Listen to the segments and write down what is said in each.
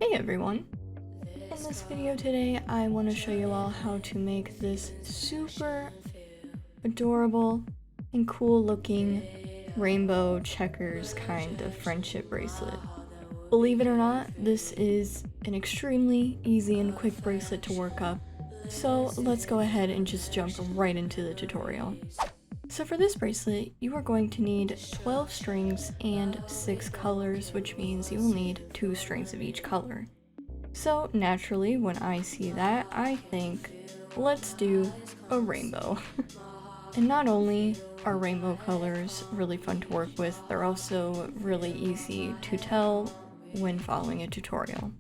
Hey everyone! In this video today, I want to show you all how to make this super adorable and cool looking rainbow checkers kind of friendship bracelet. Believe it or not, this is an extremely easy and quick bracelet to work up, so let's go ahead and just jump right into the tutorial. So for this bracelet, you are going to need 12 strings and 6 colors, which means you will need 2 strings of each color. So naturally, when I see that, I think, let's do a rainbow. And not only are rainbow colors really fun to work with, they're also really easy to tell when following a tutorial.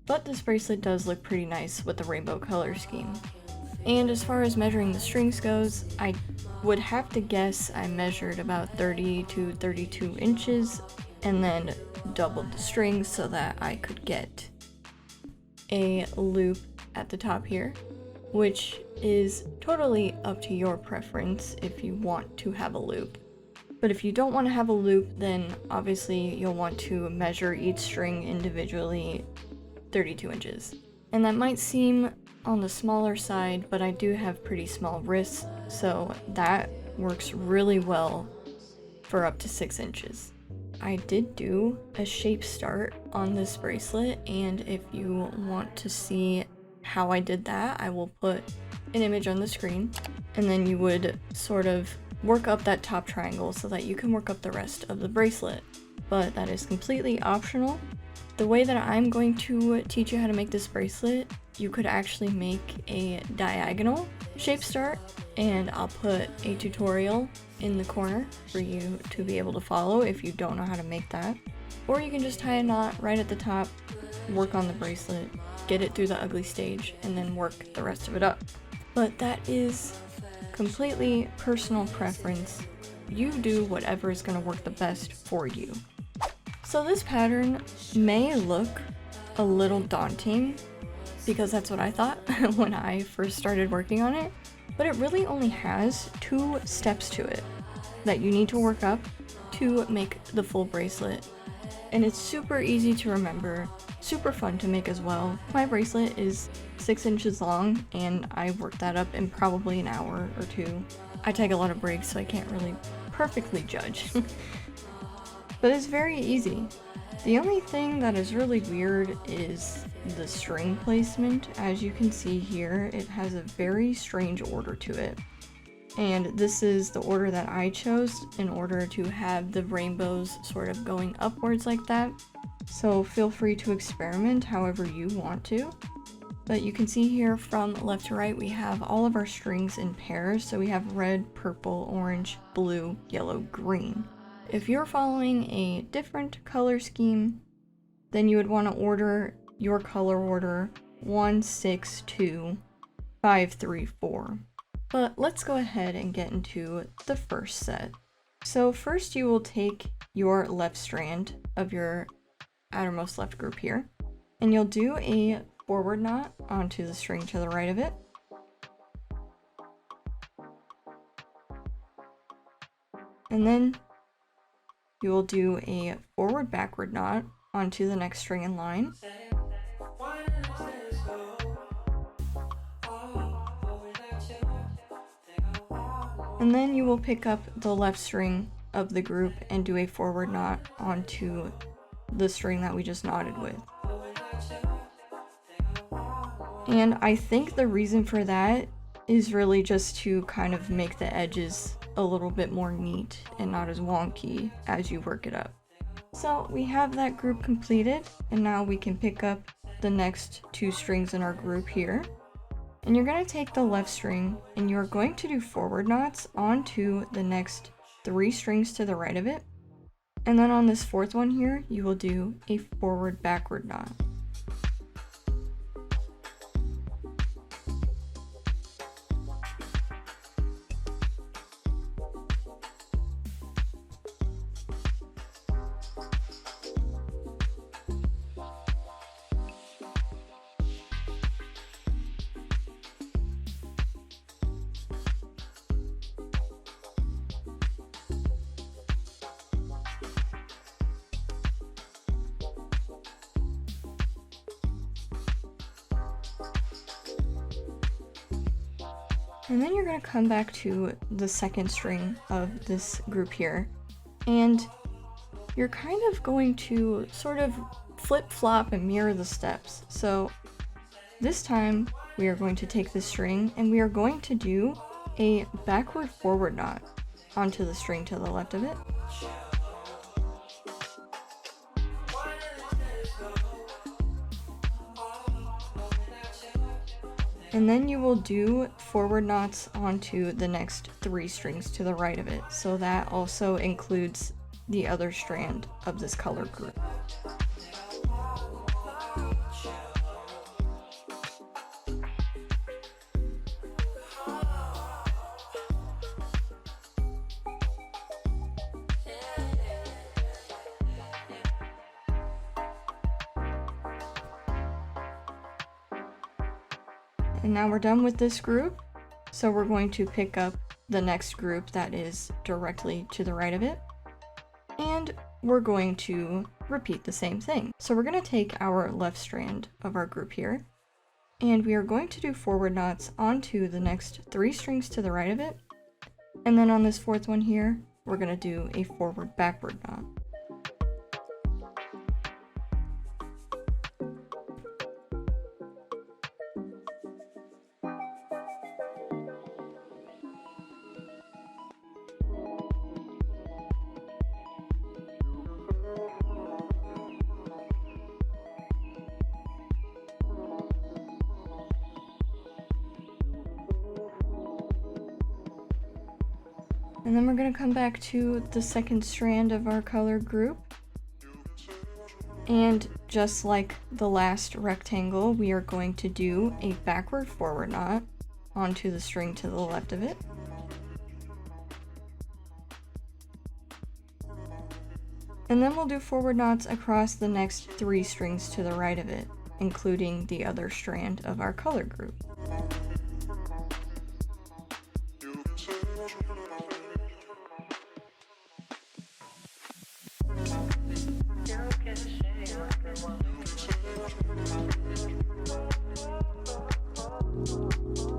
But this bracelet does look pretty nice with the rainbow color scheme. And as far as measuring the strings goes, I would have to guess I measured about 30 to 32 inches and then doubled the strings so that I could get a loop at the top here, which is totally up to your preference if you want to have a loop. But if you don't want to have a loop, then obviously you'll want to measure each string individually 32 inches. And that might seem on the smaller side, but I do have pretty small wrists, so that works really well for up to 6 inches. I did do a shape start on this bracelet, and if you want to see how I did that, I will put an image on the screen, and then you would sort of work up that top triangle so that you can work up the rest of the bracelet. But that is completely optional. The way that I'm going to teach you how to make this bracelet, you could actually make a diagonal shape start, and I'll put a tutorial in the corner for you to be able to follow if you don't know how to make that. Or you can just tie a knot right at the top, work on the bracelet, get it through the ugly stage, and then work the rest of it up. But that is completely personal preference. You do whatever is going to work the best for you. So this pattern may look a little daunting, because that's what I thought when I first started working on it, but it really only has 2 steps to it that you need to work up to make the full bracelet. And it's super easy to remember, super fun to make as well. My bracelet is 6 inches long, and I worked that up in probably an hour or 2. I take a lot of breaks, so I can't really perfectly judge. But it's very easy. The only thing that is really weird is the string placement. As you can see here, it has a very strange order to it. And this is the order that I chose in order to have the rainbows sort of going upwards like that. So feel free to experiment however you want to. But you can see here from left to right, we have all of our strings in pairs. So we have red, purple, orange, blue, yellow, green. If you're following a different color scheme, then you would want to order your color order 1, 6, 2, 5, 3, 4. But let's go ahead and get into the first set. So first you will take your left strand of your outermost left group here, and you'll do a forward knot onto the string to the right of it. And then you will do a forward backward knot onto the next string in line. And then you will pick up the left string of the group and do a forward knot onto the string that we just knotted with. And I think the reason for that is really just to kind of make the edges a little bit more neat and not as wonky as you work it up. So we have that group completed, and now we can pick up the next 2 strings in our group here. And you're going to take the left string and you're going to do forward knots onto the next 3 strings to the right of it. And then on this 4th one here, you will do a forward backward knot. And then you're going to come back to the second string of this group here, and you're kind of going to sort of flip-flop and mirror the steps. So this time we are going to take this string and we are going to do a backward forward knot onto the string to the left of it. And then you will do forward knots onto the next 3 strings to the right of it. So that also includes the other strand of this color group. And now we're done with this group, so we're going to pick up the next group that is directly to the right of it, and we're going to repeat the same thing. So we're going to take our left strand of our group here, and we are going to do forward knots onto the next 3 strings to the right of it, and then on this 4th one here, we're going to do a forward backward knot. And then we're going to come back to the second strand of our color group. And just like the last rectangle, we are going to do a backward forward knot onto the string to the left of it. And then we'll do forward knots across the next 3 strings to the right of it, including the other strand of our color group.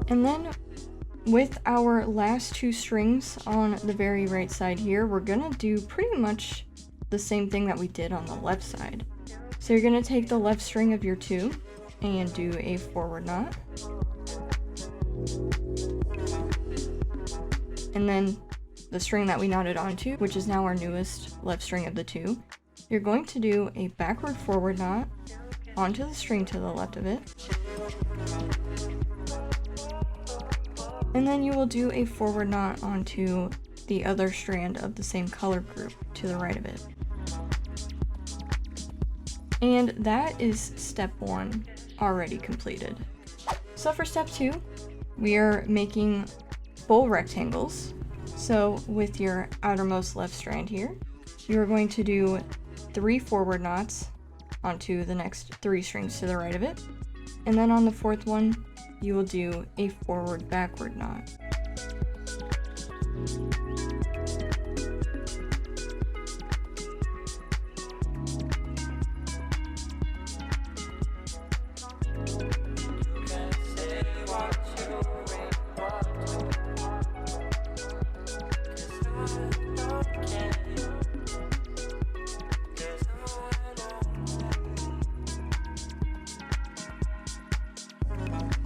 And then with our last 2 strings on the very right side here, we're gonna do pretty much the same thing that we did on the left side. So you're gonna take the left string of your 2 and do a forward knot. And then the string that we knotted onto, which is now our newest left string of the 2, you're going to do a backward forward knot onto the string to the left of it. And then you will do a forward knot onto the other strand of the same color group to the right of it. And that is step 1 already completed. So for step 2, we are making full rectangles. So with your outermost left strand here, you are going to do 3 forward knots onto the next 3 strings to the right of it. And then on the 4th one, you will do a forward backward knot.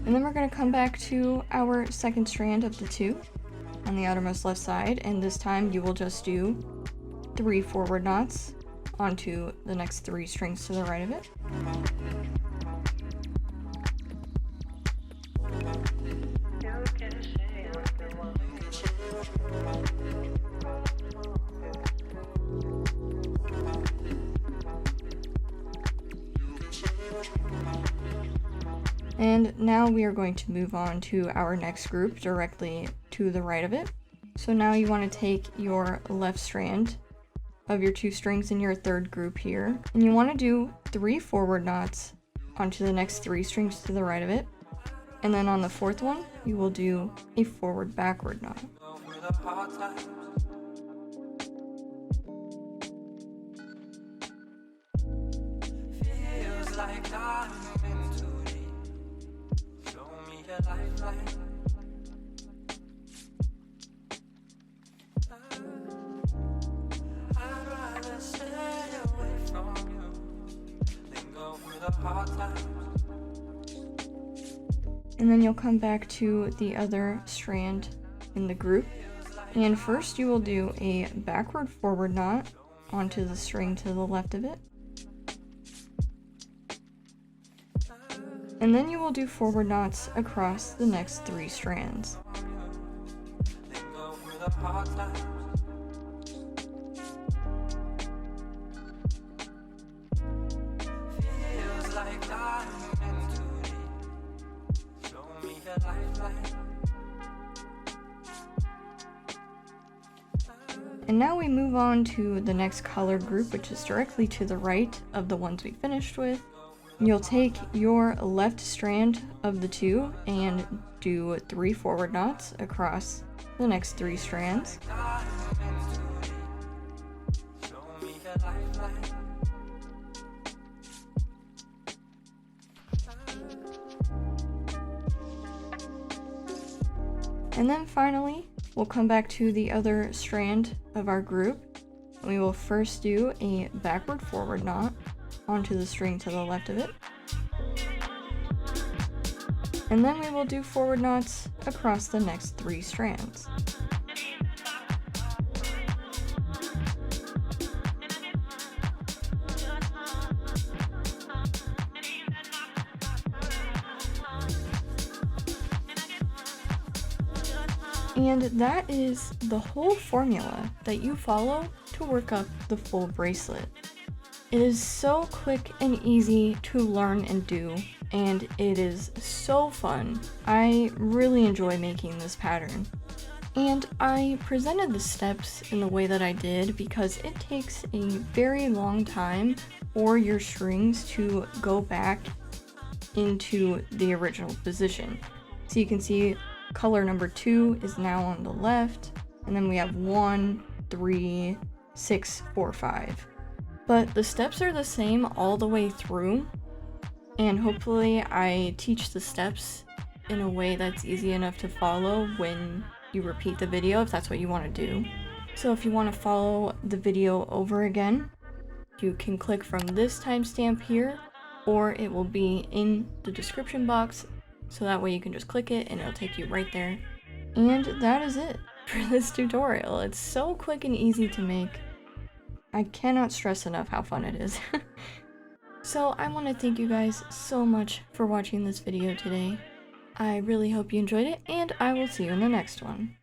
And then we're going to come back to our second strand of the 2 on the outermost left side, and this time you will just do 3 forward knots onto the next 3 strings to the right of it. And now we are going to move on to our next group directly to the right of it. So now you want to take your left strand of your 2 strings in your 3rd group here, and you want to do 3 forward knots onto the next 3 strings to the right of it. And then on the 4th one, you will do a forward backward knot. And then you'll come back to the other strand in the group. And first you will do a backward forward knot onto the string to the left of it. And then you will do forward knots across the next 3 strands. And now we move on to the next color group, which is directly to the right of the ones we finished with. You'll take your left strand of the 2 and do 3 forward knots across the next 3 strands. And then finally, we'll come back to the other strand of our group. We will first do a backward forward knot onto the string to the left of it. And then we will do forward knots across the next 3 strands. And that is the whole formula that you follow to work up the full bracelet. It is so quick and easy to learn and do, and it is so fun. I really enjoy making this pattern. And I presented the steps in the way that I did because it takes a very long time for your strings to go back into the original position. So you can see color number 2 is now on the left, and then we have 1, 3, 6, 4, 5. But the steps are the same all the way through, and hopefully I teach the steps in a way that's easy enough to follow when you repeat the video, if that's what you want to do. So if you want to follow the video over again, you can click from this timestamp here, or it will be in the description box, so that way you can just click it and it'll take you right there. And that is it for this tutorial. It's so quick and easy to make. I cannot stress enough how fun it is. So I want to thank you guys so much for watching this video today. I really hope you enjoyed it, and I will see you in the next one.